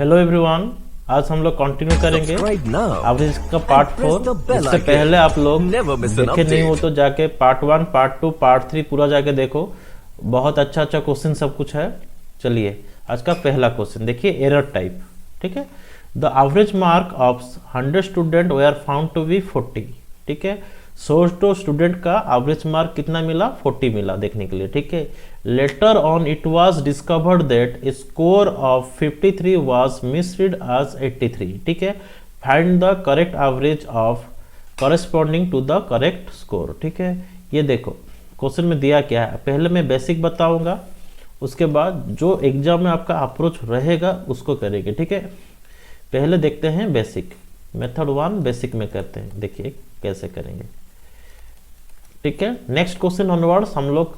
Hello everyone, आज हम लोग कंटिन्यू करेंगे एवरेज का पार्ट 4। इससे पहले आप लोग देखे नहीं हो तो जाके पार्ट 1, पार्ट 2, पार्ट 3 पूरा जाके देखो। बहुत अच्छा अच्छा क्वेश्चन सब कुछ है। चलिए आज का पहला क्वेश्चन देखिए, एरर टाइप। ठीक है, the average mark of 100 student were found to be 40। ठीक है, 100 स्टूडेंट का एवरेज मार्क कितना मिला? 40 मिला देखने के लिए। ठीक है, later on it was discovered that score of 53 was misread as 83। ठीक है, find the correct average of corresponding to the correct score. ठीक है, ये देखो क्वेश्चन में दिया क्या है। पहले मैं बेसिक बताऊंगा, उसके बाद जो एग्जाम में आपका अप्रोच रहेगा उसको करेंगे। ठीक है, पहले देखते हैं बेसिक। मेथड 1 बेसिक में करते हैं, देखिए कैसे करेंगे। ठीक है, नेक्स्ट क्वेश्चन ऑनवर्ड्स हम लोग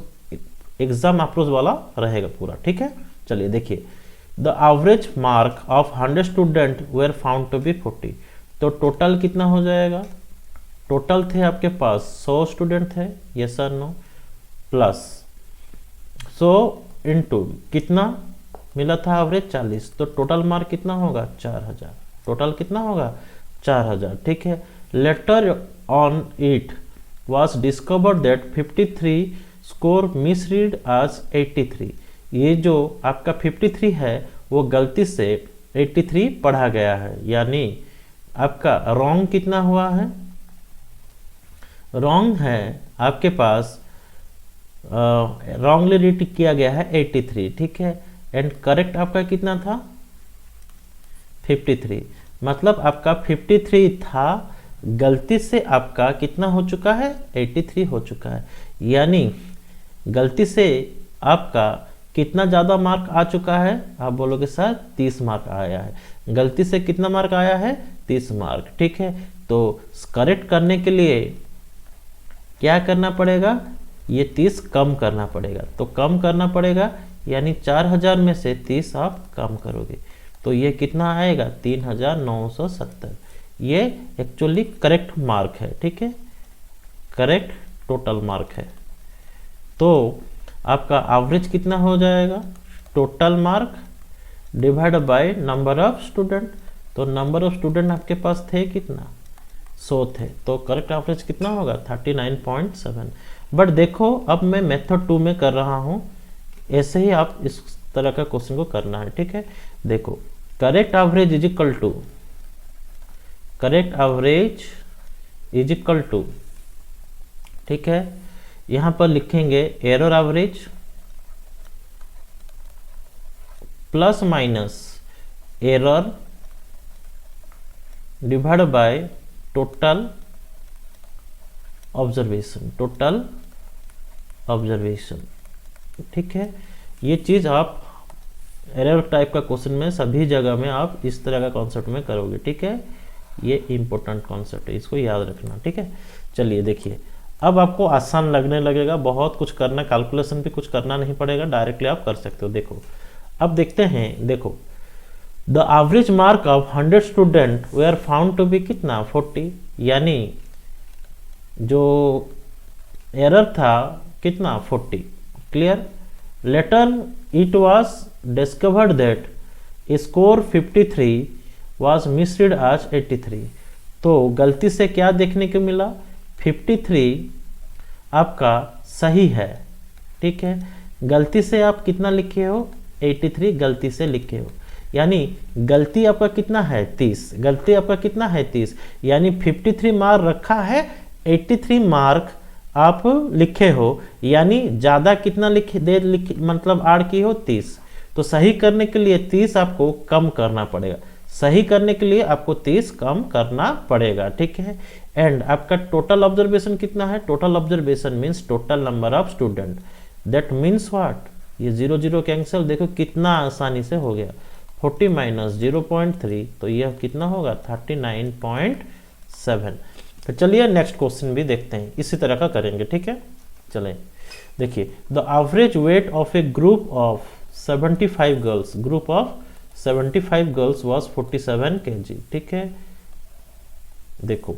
एग्जाम अप्रोच वाला रहेगा पूरा। ठीक है, चलिए देखिए, the average mark of 100 student were found to be 40। तो टोटल कितना हो जाएगा? टोटल थे आपके पास 100 स्टूडेंट थे, yes sir no, plus 100 into कितना मिला था एवरेज 40, तो टोटल मार्क कितना होगा? 4000। टोटल कितना होगा? 4000। ठीक है, later on it was discovered that 53 score misread as 83। ये जो आपका 53 है वो गलती से 83 पढ़ा गया है, यानी आपका रॉन्ग कितना हुआ है? रॉन्ग है आपके पास, रॉन्गली रीड किया गया है 83। ठीक है, एंड करेक्ट आपका कितना था? 53। मतलब आपका 53 था, गलती से आपका कितना हो चुका है? 83 हो चुका है। यानी गलती से आपका कितना ज़्यादा मार्क आ चुका है? आप बोलोगे सर 30 मार्क आया है। गलती से कितना मार्क आया है? 30 मार्क। ठीक है, तो करेक्ट करने के लिए क्या करना पड़ेगा? ये 30 कम करना पड़ेगा। तो कम करना पड़ेगा, यानी 4000 में से 30 आप कम करोगे तो ये कितना आएगा? 3970। ये एक्चुअली करेक्ट मार्क है। ठीक है, करेक्ट टोटल मार्क है। तो आपका एवरेज कितना हो जाएगा? Total mark divide by number of student. तो नंबर ऑफ स्टूडेंट आपके पास थे कितना? 100 थे, तो करेक्ट एवरेज कितना होगा? 39.7। बट देखो अब मैं मेथड 2 में कर रहा हूँ, ऐसे ही आप इस तरह का क्वेश्चन को करना है। ठीक है, देखो correct average is equal to, correct average is equal to, ठीक है, यहां पर लिखेंगे error average plus minus error divide by total observation, total observation. ठीक है, ये चीज आप एरर टाइप का क्वेश्चन में सभी जगह में आप इस तरह का कॉन्सेप्ट में करोगे। ठीक है, ये इंपॉर्टेंट कॉन्सेप्ट है, इसको याद रखना। ठीक है, चलिए देखिए, अब आपको आसान लगने लगेगा, बहुत कुछ करना, कैलकुलेशन भी कुछ करना नहीं पड़ेगा, डायरेक्टली आप कर सकते हो। देखो अब देखते हैं, देखो the average mark of 100 student were found to be कितना? 40। यानी जो एरर था कितना? 40। Clear, later it was discovered that score 53 was misread as 83। तो गलती से क्या देखने को मिला? 53 आपका सही है। ठीक है, गलती से आप कितना लिखे हो? 83 गलती से लिखे हो, यानी गलती आपका कितना है? 30। गलती आपका कितना है? 30। यानी 53 मार्क रखा है, 83 मार्क आप लिखे हो, यानी ज़्यादा कितना मतलब ऐड की हो? 30। तो सही करने के लिए 30 आपको कम करना पड़ेगा, सही करने के लिए आपको 30 कम करना पड़ेगा। ठीक है, एंड आपका टोटल ऑब्जर्वेशन कितना है? Total observation means total number of student. That means what? ये 0 0 कैंसिल, देखो कितना आसानी से हो गया। 40 माइनस 0.3, तो यह कितना होगा? 39.7। तो चलिए नेक्स्ट क्वेश्चन भी देखते हैं, इसी तरह का करेंगे। ठीक है, चलें देखिए, the average weight of a group of 75 girls, group of 75 girls was 47 kg। ठीक है, देखो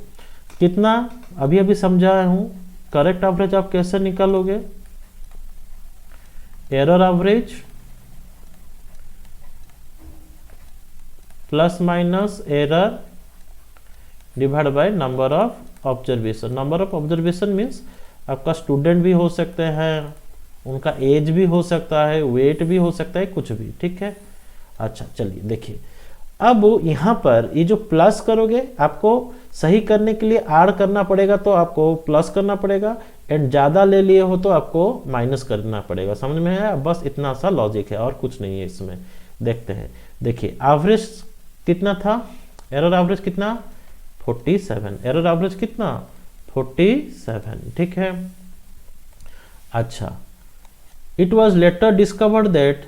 कितना अभी अभी समझाया हूं। करेक्ट एवरेज आप कैसे निकालोगे? Error average plus minus error divide by number of observation. Number of observation means आपका स्टूडेंट भी हो सकते हैं, उनका एज भी हो सकता है, वेट भी हो सकता है, कुछ भी, ठीक है। अच्छा चलिए देखिए, अब यहाँ पर ये जो प्लस करोगे आपको सही करने के लिए आर करना पड़ेगा, तो आपको प्लस करना पड़ेगा, एंड ज़्यादा ले लिए हो तो आपको माइनस करना पड़ेगा। समझ में आया? बस इतना सा लॉजिक है और कुछ नहीं है इसमें। देखते हैं, देखिए एवरेज कितना था, एरर एवरेज कितना 47, एरर एवरेज कितना 47, ठीक है। अच्छा, it was later discovered that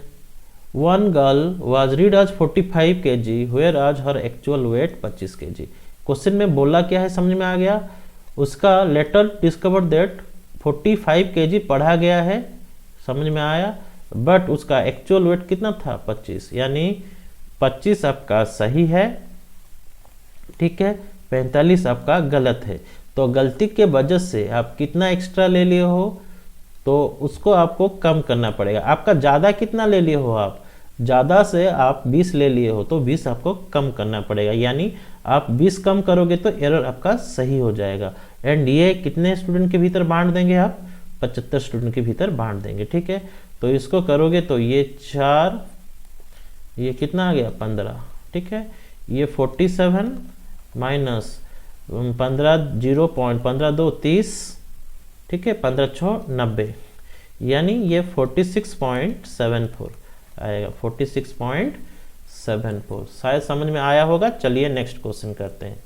one girl was read आज 45 kg वेयर आज हर एक्चुअल वेट 25 kg। क्वेश्चन में बोला क्या है समझ में आ गया, उसका लेटर डिस्कवर्ड दैट 45 kg पढ़ा गया है, समझ में आया, बट उसका एक्चुअल वेट कितना था 25, यानी 25 आपका सही है, ठीक है, 45 आपका गलत है। तो गलती के वजह से आप कितना एक्स्ट्रा ले लिए हो तो उसको आपको कम करना पड़ेगा। आपका ज़्यादा कितना ले लिए हो, आप ज़्यादा से आप 20 ले लिए हो तो 20 आपको कम करना पड़ेगा, यानी आप 20 कम करोगे तो एरर आपका सही हो जाएगा। एंड ये कितने स्टूडेंट के भीतर बांट देंगे आप, 75 स्टूडेंट के भीतर बांट देंगे, ठीक है। तो इसको करोगे तो ये 4, ये कितना आ गया 15, ठीक है, ये 47 माइनस 15 0.15 2 30, ठीक है, 15 6 90, यानी ये 46.74 आएगा, 46.74। शायद समझ में आया होगा। चलिए नेक्स्ट क्वेश्चन करते हैं।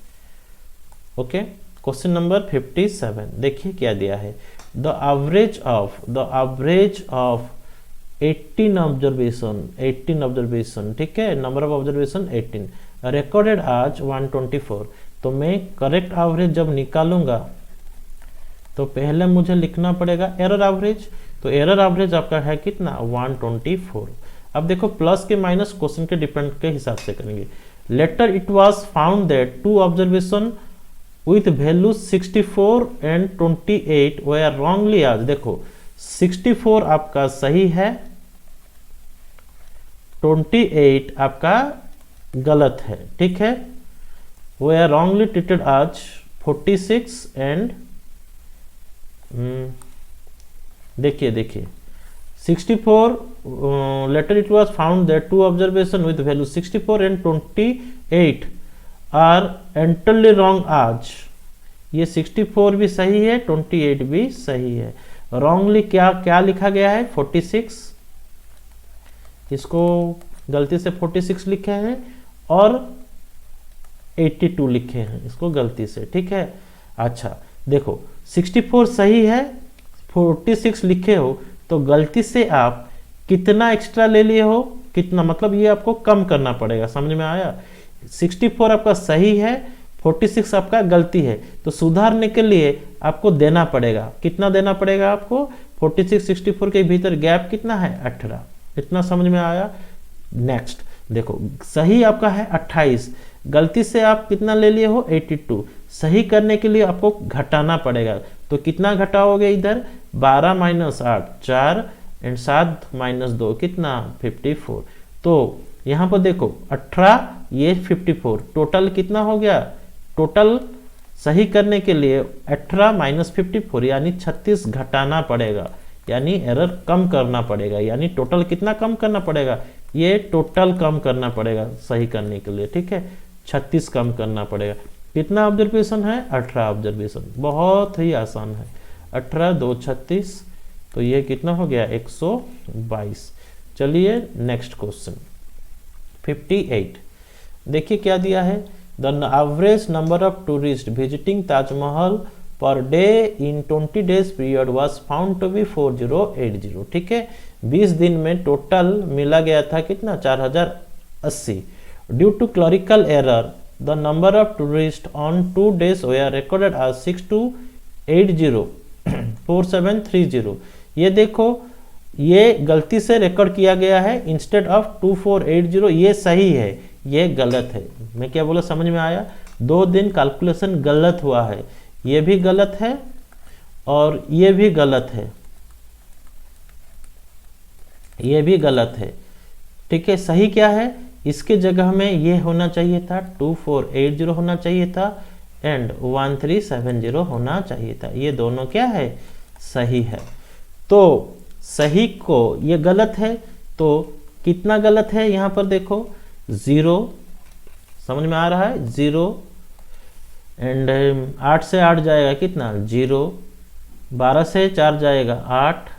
ओके, क्वेश्चन नंबर 57 देखिए क्या दिया है। द एवरेज ऑफ 18 ऑब्जर्वेशन, ठीक है, नंबर ऑफ ऑब्जर्वेशन 18 रिकॉर्डेड आज 124। तो मैं करेक्ट एवरेज जब निकालूंगा तो पहले मुझे लिखना पड़ेगा एरर एवरेज। तो एरर एवरेज आपका है कितना 124। अब देखो प्लस के माइनस क्वेश्चन के डिपेंड के हिसाब से करेंगे। Later it was found that 2 observation with value 64 and 28 were wrongly as. देखो 64 आपका सही है, 28 आपका गलत है, ठीक है। वेयर रॉन्गली ट्रीटेड आज 46 एंड देखिए 64 later it was found that 2 observation with value 64 and 28 are entirely wrong आज। ये 64 भी सही है, 28 भी सही है। रॉन्गली क्या लिखा गया है 46, इसको गलती से 46 लिखे हैं और 82 लिखे हैं इसको गलती से, ठीक है। अच्छा देखो 64 सही है, 46 लिखे हो तो गलती से आप कितना एक्स्ट्रा ले लिए हो, कितना मतलब ये आपको कम करना पड़ेगा। समझ में आया? 64 आपका सही है, 46 आपका गलती है, तो सुधारने के लिए आपको देना पड़ेगा। कितना देना पड़ेगा आपको? 46 64 के भीतर गैप कितना है 18। इतना समझ में आया? नेक्स्ट देखो सही आपका है 28, गलती से आप कितना ले लिए हो 82। सही करने के लिए आपको घटाना पड़ेगा, तो कितना घटाओगे इधर 12 माइनस 8 4 एंड 7 माइनस 2 कितना 54। तो यहाँ पर देखो 18 ये 54, टोटल कितना हो गया? टोटल सही करने के लिए 18 माइनस 54 यानी 36 घटाना पड़ेगा, यानी एरर कम करना पड़ेगा। यानी टोटल कितना कम करना पड़ेगा? ये टोटल कम करना पड़ेगा सही करने के लिए, ठीक है, 36 कम करना पड़ेगा। कितना ऑब्जर्वेशन है? 18 ऑब्जर्वेशन, बहुत ही आसान है। 18 2 36, तो ये कितना हो गया 122। चलिए नेक्स्ट क्वेश्चन 58 देखिए क्या दिया है। The average number of tourist visiting Taj Mahal per day in 20 days period was found to be 4080, ठीक है। 20 दिन में टोटल मिला गया था कितना 4080। Due to clerical error the number of tourist on 2 days were recorded as 6280 4730। ये देखो ये गलती से रिकॉर्ड किया गया है इंस्टेड ऑफ 2480, ये सही है, ये गलत है। मैं क्या बोला समझ में आया? 2 दिन कैलकुलेशन गलत हुआ है, ये भी गलत है और ये भी गलत है, ये भी गलत है, ठीक है। सही क्या है? इसके जगह में ये होना चाहिए था 2480 होना चाहिए था एंड 1370 होना चाहिए था। ये दोनों क्या है, सही है। तो सही को ये गलत है, तो कितना गलत है यहाँ पर देखो 0, समझ में आ रहा है 0 एंड 8 से 8 जाएगा कितना 0, 12 से 4 जाएगा 8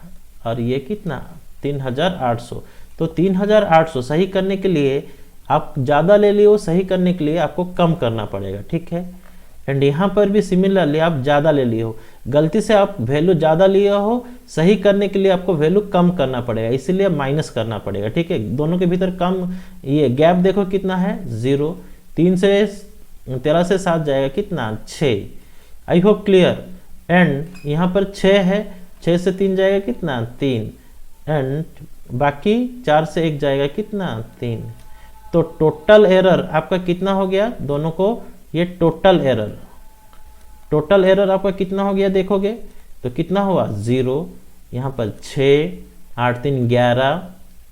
और ये कितना 3800। तो 3800 सही करने के लिए आप ज़्यादा ले लियो, सही करने के लिए आपको कम करना पड़ेगा, ठीक है। एंड यहाँ पर भी सिमिलरली आप ज़्यादा ले लिए हो, गलती से आप वैल्यू ज़्यादा लिए हो, सही करने के लिए आपको वैल्यू कम करना पड़ेगा, इसीलिए माइनस करना पड़ेगा, ठीक है। दोनों के भीतर कम, ये गैप देखो कितना है 0, 13 से 7 जाएगा कितना 6। I hope clear. एंड यहाँ पर 6 है, 6 से 3 जाएगा कितना 3 एंड बाकी 4 से 1 जाएगा कितना 3। तो टोटल एरर आपका कितना हो गया, दोनों को ये टोटल एरर आपका कितना हो गया देखोगे तो कितना हुआ 0, यहाँ पर 6, 8 3 11,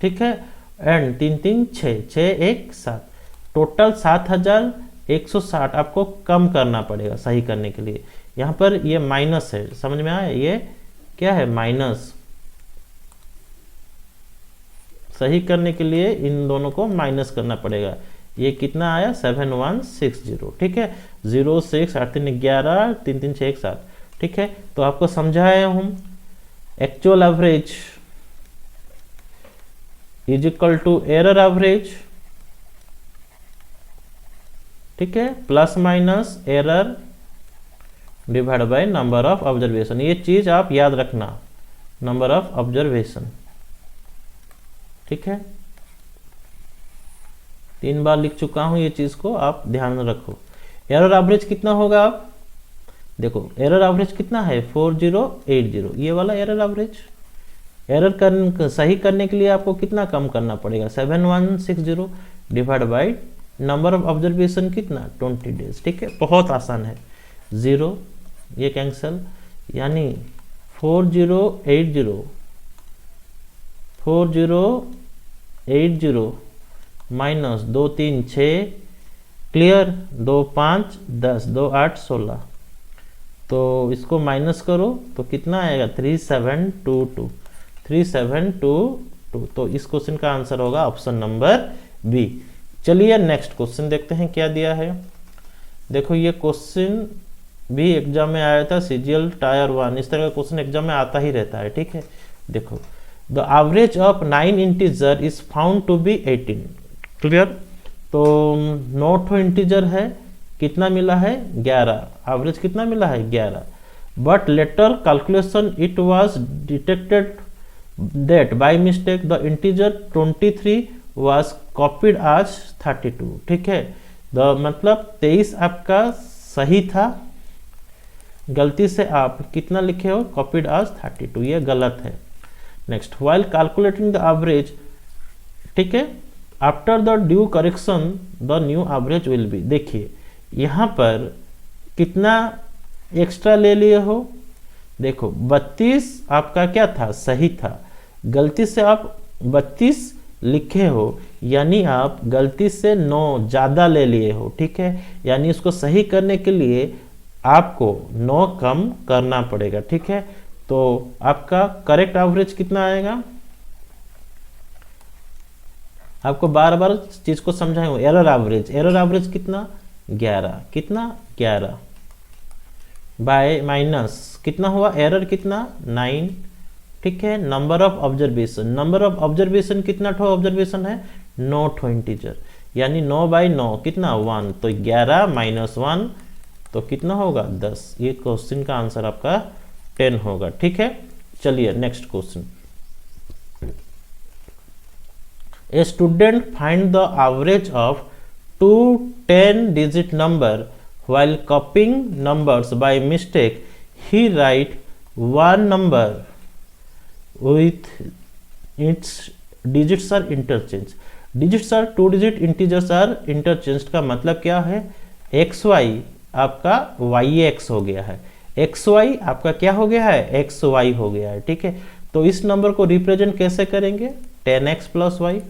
ठीक है, एंड 3 3 6, 6 1 7, टोटल 7160 आपको कम करना पड़ेगा सही करने के लिए। यहाँ पर ये माइनस है, समझ में आया, ये क्या है माइनस, सही करने के लिए इन दोनों को माइनस करना पड़ेगा। ये कितना आया 7160, ठीक है, 0 6 8 3 11 3 3 6 1 7, ठीक है। तो आपको समझाया हूँ actual average is equal to error average, ठीक है, plus minus error divide by number of observation. ये चीज आप याद रखना, नंबर ऑफ ऑब्जर्वेशन, ठीक है। 3 बार लिख चुका हूं ये चीज को, आप ध्यान में रखो। एरर एवरेज कितना होगा, आप देखो एरर एवरेज कितना है 4080, ये वाला एरर एवरेज। एरर सही करने के लिए आपको कितना कम करना पड़ेगा 7160 divide by number of observation कितना 20 डेज, ठीक है, बहुत आसान है। 0 ये कैंसल, यानी 4080 माइनस 2 3 6, क्लियर, 2 5 10, 2 8 16, तो इसको माइनस करो तो कितना आएगा 3722। तो इस क्वेश्चन का आंसर होगा ऑप्शन नंबर बी। चलिए नेक्स्ट क्वेश्चन देखते हैं क्या दिया है। देखो ये क्वेश्चन भी एग्जाम में आया था, सीजीएल टायर 1, इस तरह का क्वेश्चन एग्जाम में आता ही रहता है, ठीक है। देखो the average of 9 integer is found to be 18, clear. तो 9 इंटीजर है, कितना मिला है 11, एवरेज कितना मिला है 11, but later calculation it was detected that by mistake the integer 23 was copied as 32, ठीक है। मतलब 23 आपका सही था, गलती से आप कितना लिखे हो कॉपीड एज 32, ये गलत है। Next, while calculating the average, ठीक है, after the due correction the new average will be. देखिए यहाँ पर कितना एक्स्ट्रा ले लिए हो, देखो 32 आपका क्या था सही था, गलती से आप 32 लिखे हो, यानी आप गलती से 9 ज़्यादा ले लिए हो, ठीक है। यानी इसको सही करने के लिए आपको 9 कम करना पड़ेगा, ठीक है। तो आपका करेक्ट एवरेज कितना आएगा, आपको बार बार चीज को समझाएंगे। एरर एवरेज कितना 11, कितना 11 बाय माइनस कितना हुआ एरर कितना 9, ठीक है। नंबर ऑफ ऑब्जर्वेशन कितना ठो ऑब्जर्वेशन है 9 ठो इंटीजर, यानी 9 बाई 9 कितना 1, तो 11 माइनस 1 तो कितना होगा 10। ये क्वेश्चन का आंसर आपका 10 होगा, ठीक है। चलिए next question. A student find the average of 2 10-digit number while copying numbers by mistake. He write one number with its digits are interchanged. Digits are 2-digit, integers are interchanged का मतलब क्या है, xy आपका yx हो गया है, xy आपका क्या हो गया है xy हो गया है, ठीक है। तो इस नंबर को रिप्रेजेंट कैसे करेंगे 10x प्लस y,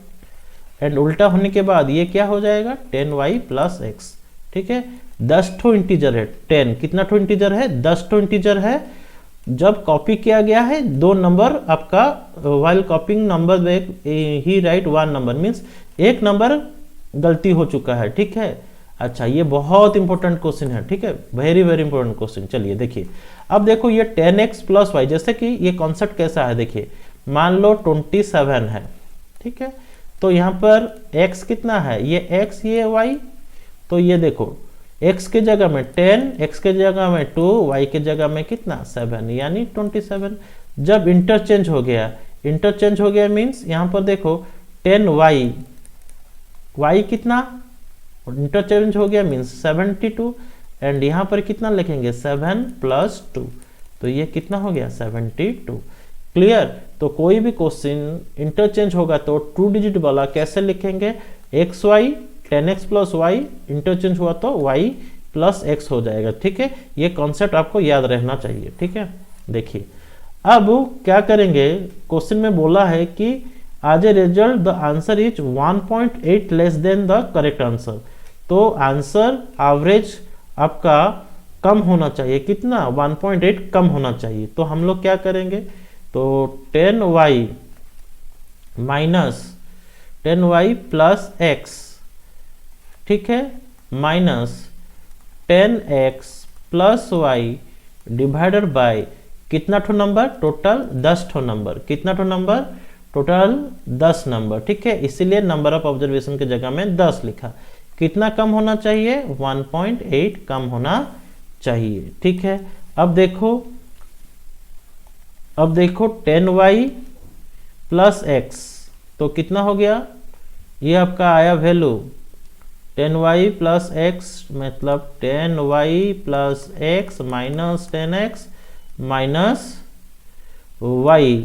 एंड उल्टा होने के बाद ये क्या हो जाएगा 10y प्लस एक्स। ठीक है, 10 ठो इंटीजर है, 10 कितना ठो इंटीजर है, 10 ठो इंटीजर है। जब कॉपी किया गया है दो नंबर आपका, वाइल कॉपिंग नंबर ही राइट वन नंबर, मीन्स एक नंबर गलती हो चुका है। ठीक है, अच्छा ये बहुत इंपॉर्टेंट क्वेश्चन है। ठीक है, वेरी वेरी इंपॉर्टेंट क्वेश्चन। चलिए देखिए, अब देखो ये 10x प्लस वाई, जैसे कि ये कॉन्सेप्ट कैसा है देखिए, मान लो 27 है। ठीक है, तो यहाँ पर x कितना है, ये x ये y, तो ये देखो x के जगह में 10, x के जगह में 2, y के जगह में कितना 7, यानी 27। जब इंटरचेंज हो गया, मीन्स यहाँ पर देखो 10y, y कितना इंटरचेंज हो गया मीन्स 72, एंड यहाँ पर कितना लिखेंगे 7 प्लस 2, तो ये कितना हो गया 72। क्लियर। तो कोई भी क्वेश्चन इंटरचेंज होगा तो 2 डिजिट वाला कैसे लिखेंगे, x y, 10x plus y, interchange हुआ तो y प्लस x हो जाएगा। ठीक है, ये कॉन्सेप्ट आपको याद रहना चाहिए। ठीक है, देखिए अब क्या करेंगे, क्वेश्चन में बोला है कि आज a result the answer is 1.8 less than the correct answer. तो आंसर एवरेज आपका कम होना चाहिए, कितना 1.8 कम होना चाहिए। तो हम लोग क्या करेंगे, तो 10y minus 10y plus x, ठीक है, minus 10x plus y divided by कितना ठो नंबर, टोटल 10 ठो नंबर, कितना ठो नंबर, टोटल 10 नंबर। ठीक है, इसीलिए नंबर ऑफ ऑब्जर्वेशन की जगह में 10 लिखा। कितना कम होना चाहिए, 1.8 कम होना चाहिए। ठीक है, अब देखो 10y प्लस x, तो कितना हो गया, ये आपका आया वैल्यू 10y प्लस x, मतलब 10y plus x minus 10x minus y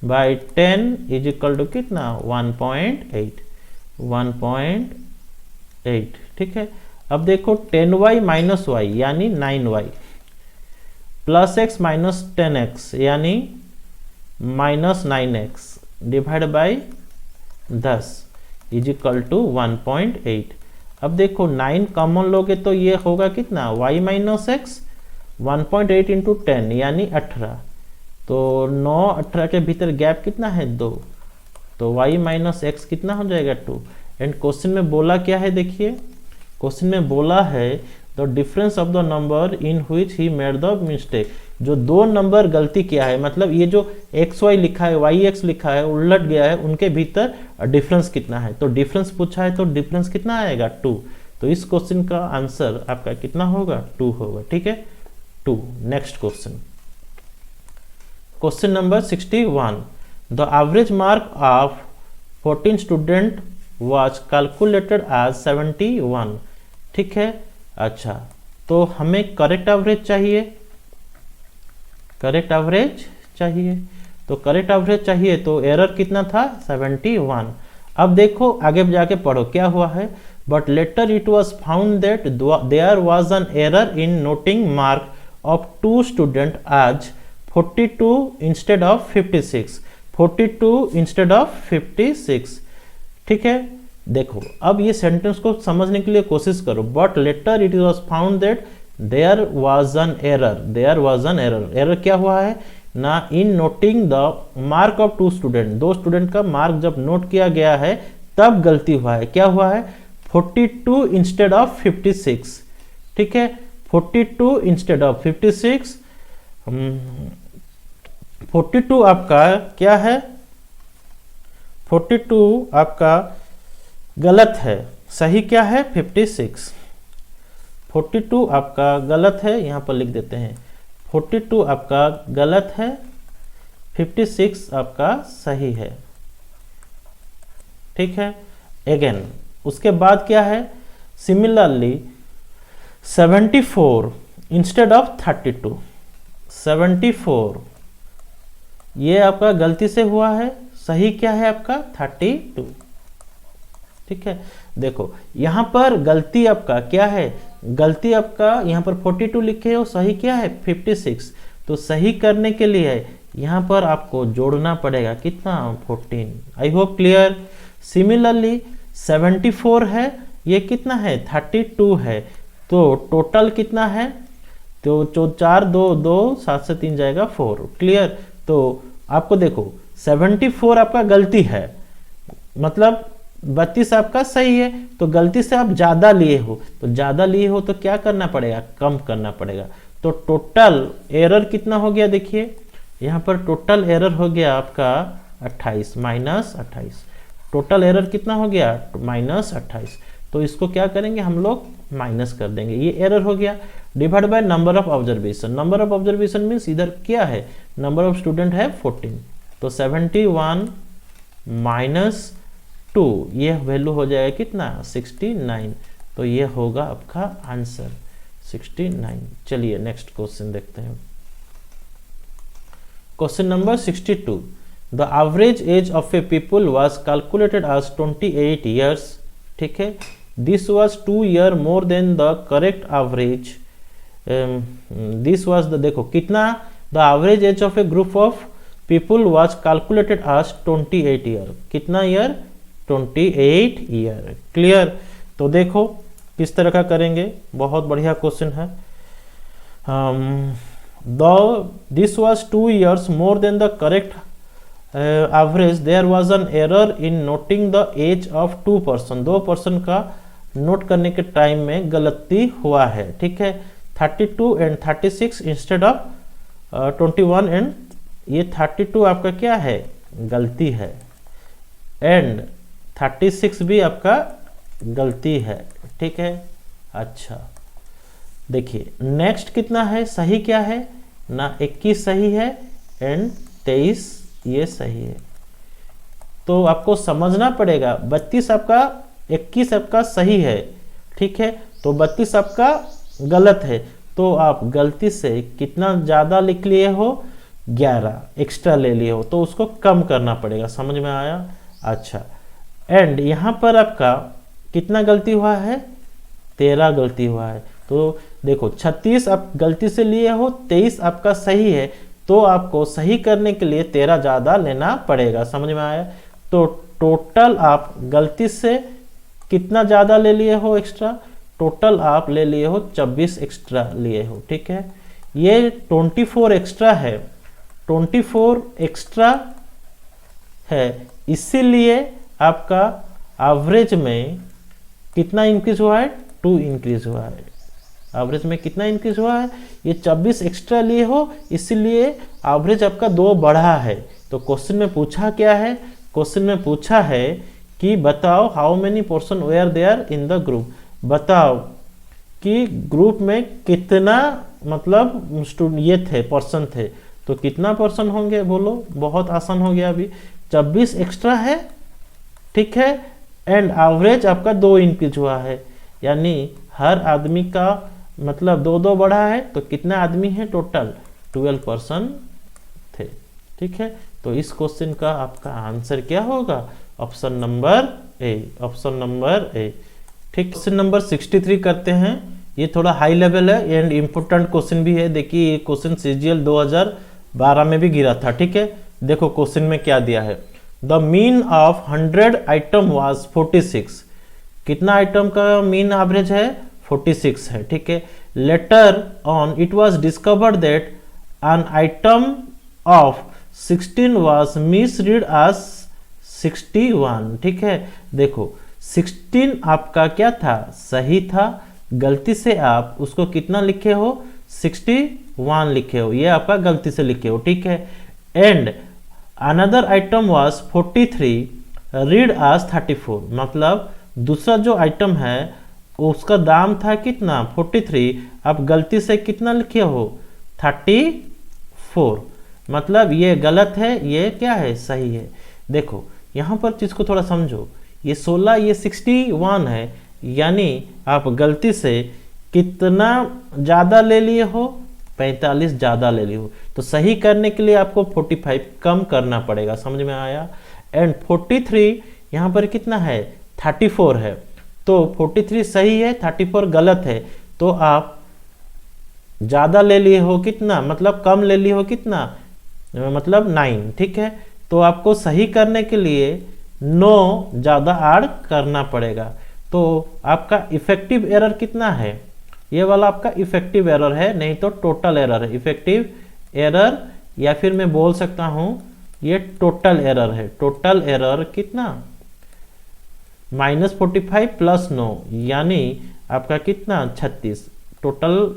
by 10 is equal to कितना 1.8। ठीक है, अब देखो 10y माइनस y यानी 9y plus x minus 10x यानी minus 9x divide by 10 is equal to 1.8। अब देखो 9 कॉमन लोगे तो ये होगा कितना y माइनस x, 1.8 इंटू 10 यानी 18, तो 9 18 के भीतर गैप कितना है 2, तो y माइनस x कितना हो जाएगा 2। एंड क्वेश्चन में बोला क्या है, देखिए क्वेश्चन में बोला है the difference of the number in which he made the mistake. जो दो नंबर गलती किया है, मतलब ये जो एक्स वाई लिखा है, वाई एक्स लिखा है, उलट गया है, उनके भीतर डिफरेंस कितना है, तो डिफरेंस पूछा है, तो डिफरेंस कितना आएगा 2। तो इस क्वेश्चन का आंसर आपका कितना होगा 2 होगा। ठीक है, 2। Next question, question number 61, the average mark of 14 student was calculated as 71। ठीक है, अच्छा तो हमें करेक्ट एवरेज चाहिए, करेक्ट एवरेज चाहिए, तो करेक्ट एवरेज चाहिए तो एरर कितना था 71। अब देखो आगे जाके पढ़ो क्या हुआ है, but later it was found that there was an error in noting mark of 2 student as 42 instead of 56, 42 instead of 56। ठीक है, देखो अब ये सेंटेंस को समझने के लिए कोशिश करो, but later it was found that there was an error, there was an error, error क्या हुआ है ना, in noting the mark of 2 student, 2 student का मार्क जब नोट किया गया है तब गलती हुआ है, क्या हुआ है 42 इंस्टेड ऑफ 56। ठीक है, 42 इंस्टेड ऑफ 56, 42 आपका क्या है, 42 आपका गलत है, सही क्या है 56, 42 आपका गलत है, यहाँ पर लिख देते हैं 42 आपका गलत है, 56 आपका सही है। ठीक है, अगेन उसके बाद क्या है, सिमिलरली 74 इंस्टेड ऑफ 32, 74 ये आपका गलती से हुआ है, सही क्या है आपका 32। ठीक है, देखो यहाँ पर गलती आपका क्या है, गलती आपका यहाँ पर 42 लिखे हो, सही क्या है 56, तो सही करने के लिए यहाँ पर आपको जोड़ना पड़ेगा कितना 14। I hope clear. सिमिलरली 74 है, ये कितना है 32 है, तो टोटल कितना है, तो 4 2 2 7 से 3 जाएगा 4। क्लियर। तो आपको देखो 74 आपका गलती है, मतलब 32 आपका सही है, तो गलती से आप ज्यादा लिए हो, तो ज्यादा लिए हो तो क्या करना पड़ेगा, कम करना पड़ेगा। तो टोटल एरर कितना हो गया, देखिए यहाँ पर टोटल एरर हो गया आपका 28 माइनस 28। टोटल एरर कितना हो गया माइनस 28। तो इसको क्या करेंगे हम लोग माइनस कर देंगे, ये एरर हो गया। Divide by number of observation, number of observation means इधर क्या है, नंबर ऑफ स्टूडेंट है 14, तो 71 माइनस 2, ये वैल्यू हो जाएगा कितना 69। तो ये होगा आपका आंसर 69। चलिए नेक्स्ट क्वेश्चन देखते हैं। Question number 62, the average age of a people was calculated as 28 years. ठीक है, this was 2 year more than the correct average. This was the, देखो कितना, the average age of a group of people was calculated as 28 year. कितना year, 28 year. Clear. तो देखो किस तरह का करेंगे, बहुत बढ़िया क्वेश्चन है। This was 2 years more than the correct average, there was an error in noting the age of 2 person। 2 person का नोट करने के टाइम में गलती हुआ है। ठीक है, 32 एंड 36 इंस्टेड ऑफ 21 एंड ये 32 आपका क्या है, गलती है, एंड 36 भी आपका गलती है। ठीक है, अच्छा देखिए नेक्स्ट कितना है, सही क्या है ना, 21 सही है एंड 23 ये सही है। तो आपको समझना पड़ेगा 32 आपका, 21 आपका सही है। ठीक है, तो 32 आपका गलत है, तो आप गलती से कितना ज़्यादा लिख लिए हो, 11 एक्स्ट्रा ले लिए हो, तो उसको कम करना पड़ेगा। समझ में आया। अच्छा, एंड यहाँ पर आपका कितना गलती हुआ है, 13 गलती हुआ है। तो देखो 36 आप गलती से लिए हो, 23 आपका सही है, तो आपको सही करने के लिए 13 ज़्यादा लेना पड़ेगा। समझ में आया। तो टोटल आप गलती से कितना ज़्यादा ले लिए हो एक्स्ट्रा, टोटल आप ले लिए हो 24 एक्स्ट्रा लिए हो। ठीक है, ये 24 एक्स्ट्रा है, 24 एक्स्ट्रा है, इसीलिए आपका एवरेज में कितना इंक्रीज हुआ है, 2 इंक्रीज हुआ है। एवरेज में कितना इंक्रीज हुआ है, ये 24 एक्स्ट्रा लिए हो, इसलिए एवरेज आपका 2 बढ़ा है। तो क्वेश्चन में पूछा क्या है, क्वेश्चन में पूछा है कि बताओ how many person were there in the group. बताओ कि ग्रुप में कितना मतलब स्टूडेंट ये थे, पर्सन थे, तो कितना पर्सन होंगे बोलो। बहुत आसान हो गया, अभी 24 एक्स्ट्रा है। ठीक है, एंड एवरेज आपका 2 इंक्रीज हुआ है, यानी हर आदमी का मतलब 2 बढ़ा है, तो कितना आदमी है टोटल, 12 पर्सन थे। ठीक है, तो इस क्वेश्चन का आपका आंसर क्या होगा, option number A, option number A. ठीक, क्वेश्चन नंबर 63 करते हैं। ये थोड़ा हाई लेवल है एंड इम्पोर्टेंट क्वेश्चन भी है। देखिए ये क्वेश्चन CGL 2012 में भी गिरा था। ठीक है, देखो क्वेश्चन में क्या दिया है, the mean of 100 item was 46। कितना आइटम का मीन एवरेज है, 46 है। ठीक है, later on it was discovered that an item of 16 was misread as 61। ठीक है, देखो 16 आपका क्या था, सही था, गलती से आप उसको कितना लिखे हो, 61 लिखे हो, ये आपका गलती से लिखे हो। ठीक है, and another item was 43 read as 34। मतलब दूसरा जो आइटम है उसका दाम था कितना, 43, आप गलती से कितना लिखे हो, 34। मतलब ये गलत है, ये क्या है, सही है। देखो यहाँ पर चीज को थोड़ा समझो, ये 16 ये 61 है, यानी आप गलती से कितना ज्यादा ले लिए हो, 45 ज्यादा ले लिए हो। तो सही करने के लिए आपको 45 कम करना पड़ेगा। समझ में आया। एंड 43 यहाँ पर कितना है, 34 है, तो 43 सही है, 34 गलत है, तो आप ज्यादा ले लिए हो कितना, मतलब कम ले लिए हो कितना, मतलब 9। ठीक है, तो आपको सही करने के लिए 9 ज़्यादा ऐड करना पड़ेगा। तो आपका इफेक्टिव एरर कितना है, ये वाला आपका इफेक्टिव एरर है, नहीं तो टोटल एरर है। इफेक्टिव एरर या फिर मैं बोल सकता हूं ये टोटल एरर है। टोटल एरर कितना, -45 प्लस 9 यानी आपका कितना 36, टोटल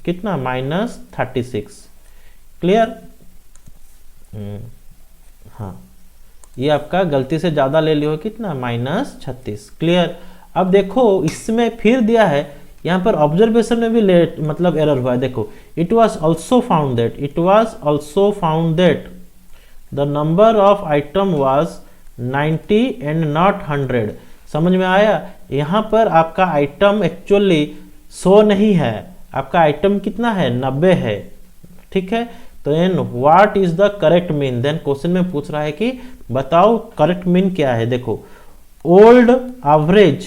कितना -36। क्लियर? हाँ, ये आपका गलती से ज्यादा ले लियो कितना -36। क्लियर? अब देखो इसमें फिर दिया है यहाँ पर ऑब्जर्वेशन में भी लेट मतलब एरर हुआ है। देखो it was also found that the number of item was 90 and not 100। समझ में आया? यहाँ पर आपका आइटम एक्चुअली 100 नहीं है, आपका आइटम कितना है 90 है। ठीक है, तो then what is the correct mean. Then question में पूछ रहा है कि बताओ करेक्ट मीन क्या है। देखो ओल्ड एवरेज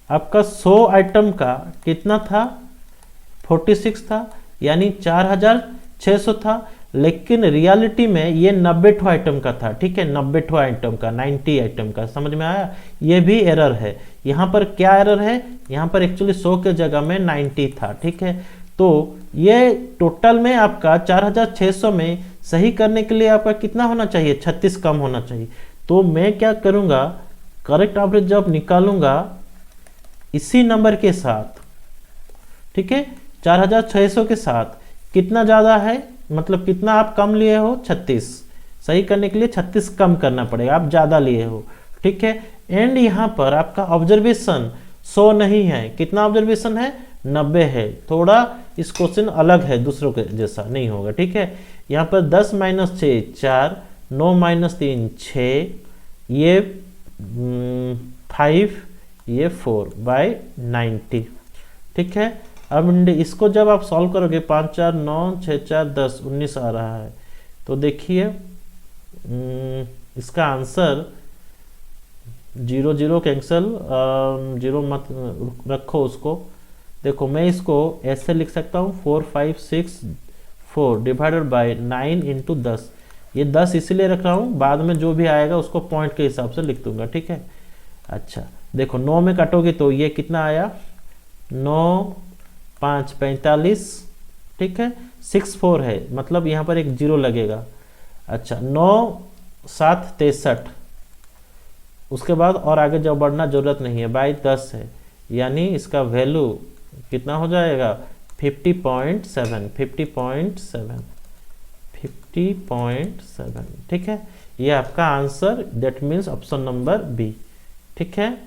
आपका 100 आइटम का कितना था 46 था, यानी 4600 था, लेकिन रियलिटी में ये 90 आइटम का था। ठीक है, 90 आइटम का, 90 आइटम का। समझ में आया? ये भी एरर है। यहाँ पर क्या एरर है, यहाँ पर एक्चुअली 100 के जगह में 90 था। ठीक है, तो ये टोटल में आपका 4600 में सही करने के लिए आपका कितना होना चाहिए, 36 कम होना चाहिए। तो मैं क्या करूंगा, करेक्ट एवरेज जब निकालूंगा इसी नंबर के साथ, ठीक है, 4600 के साथ कितना ज्यादा है, मतलब कितना आप कम लिए हो 36, सही करने के लिए 36 कम करना पड़ेगा, आप ज्यादा लिए हो। ठीक है, एंड यहाँ पर आपका ऑब्जर्वेशन 100 नहीं है, कितना ऑब्जर्वेशन है 90 है। थोड़ा इस क्वेश्चन अलग है, दूसरों के जैसा नहीं होगा। ठीक है, यहाँ पर 10 - 6 4, 9 - 3 6, ये 5, ये 4/90। ठीक है, अब इसको जब आप सॉल्व करोगे 5 4 9 6 4 10 19 आ रहा है, तो देखिए इसका आंसर 0 0 कैंसल, 0 मत रखो उसको। देखो मैं इसको ऐसे लिख सकता हूँ 4 5 6 4 डिवाइडेड बाय 9 इंटू 10। ये 10 इसलिए रख रहा हूँ, बाद में जो भी आएगा उसको पॉइंट के हिसाब से लिख दूंगा। ठीक है, अच्छा देखो 9 में काटोगे तो ये कितना आया 9 5 45। ठीक है, 6 4 है, मतलब यहाँ पर एक 0 लगेगा। अच्छा 9 7 63, उसके बाद और आगे जब बढ़ना जरूरत नहीं है, बाई 10 है, यानी इसका वैल्यू कितना हो जाएगा 50.7 50.7 50.7। ठीक है, ये आपका answer, that means option number B. ठीक है,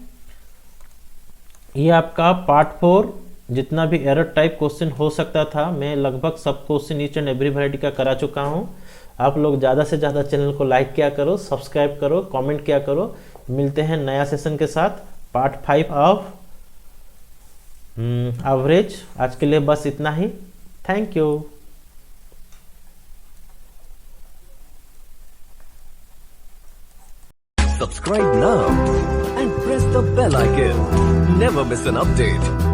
ये आपका पार्ट 4 जितना भी एरर टाइप क्वेश्चन हो सकता था, मैं लगभग सब question each and every variety का करा चुका हूँ। आप लोग ज़्यादा से ज़्यादा चैनल को लाइक किया करो, सब्सक्राइब करो, कमेंट किया करो। मिलते हैं नया सेशन के साथ, पार्ट 5 ऑफ एवरेज। आज के लिए बस इतना ही, thank you. Subscribe now and press the bell icon. Never miss an update.